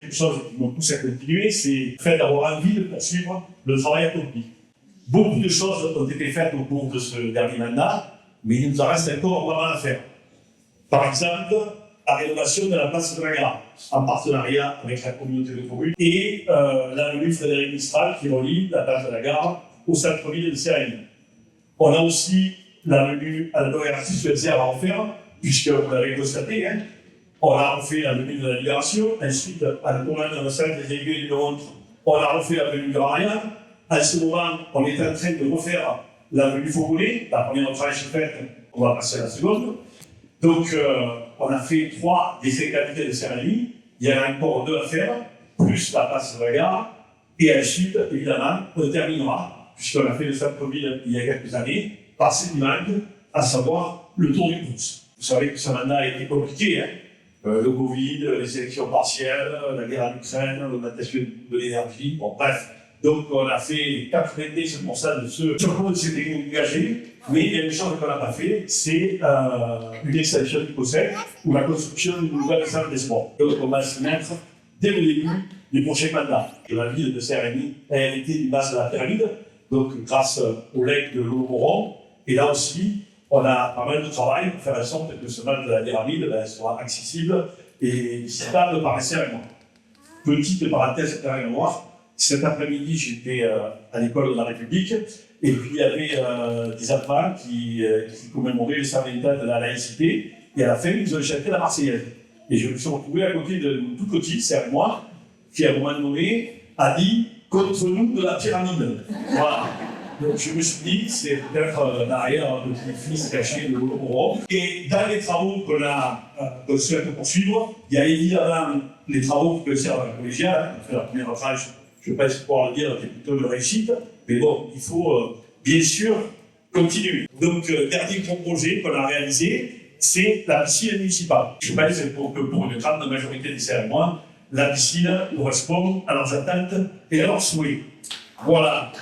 Quelque chose qui me pousse à continuer, c'est le fait d'avoir envie de poursuivre le travail accompli. Beaucoup de choses ont été faites au cours de ce dernier mandat, mais il nous en reste encore pas mal à faire. Par exemple, la rénovation de la place de la gare, en partenariat avec la communauté de communes, et l'avenue Frédéric Mistral qui relie la place de la gare au centre-ville de Cérélie. On a aussi l'avenue Albert Artis à refaire, puisque vous l'avez constaté, on a refait l'avenue de la Libération, ensuite, à la commande de la salle des aiguilles de montre, on a refait l'avenue de Marianne. En ce moment, on est en train de refaire l'avenue Fauconnet, la première tranche faite, on va passer à la seconde. Donc, on a fait 3 des 5 qualités de Cérélie, il y en a encore 2 à faire, plus la place de la gare, et ensuite, évidemment, on terminera, puisqu'on a fait le centre-ville il y a quelques années, par ce qui manque, à savoir le tour du pouce. Vous savez que ce mandat a été compliqué, le Covid, les élections partielles, la guerre en Ukraine, l'augmentation de l'énergie, bon bref. Donc on a fait 90% de ce sur quoi on s'était engagé, mais il y a une chose qu'on n'a pas fait, c'est une extension du COSEC ou la construction d'une nouvelle salle des sports. Donc on va se mettre dès le début du prochain mandat. Et la ville de Cérélie a hérité du base de la pyramide, donc grâce au legs de l'Olomoron, et là aussi, on a pas mal de travail pour faire en sorte que ce mal de la pyramide soit accessible et visitable par les Cérémois. Petite parenthèse derrière moi, cet après-midi j'étais à l'école de la République et puis il y avait des enfants qui commémoraient le 120 ans de la laïcité et à la fin ils ont chanté la Marseillaise. Et je me suis retrouvé à côté de tout petit Cérémois qui à un moment donné a dit « contre nous de la pyramide ». Voilà. Donc je me suis dit, c'est peut-être derrière un petit fils caché de l'Olomoron. Et dans les travaux qu'on souhaite poursuivre, il y a évidemment les travaux qui concernent la collégiale. On fait la première tranche, je pense pouvoir le dire, qui est plutôt de réussite. Mais bon, il faut bien sûr continuer. Donc, dernier gros projet qu'on a réalisé, c'est la piscine municipale. Je pense que pour une grande majorité des Cérémois, la piscine correspond à leurs attentes et à leurs souhaits. Voilà.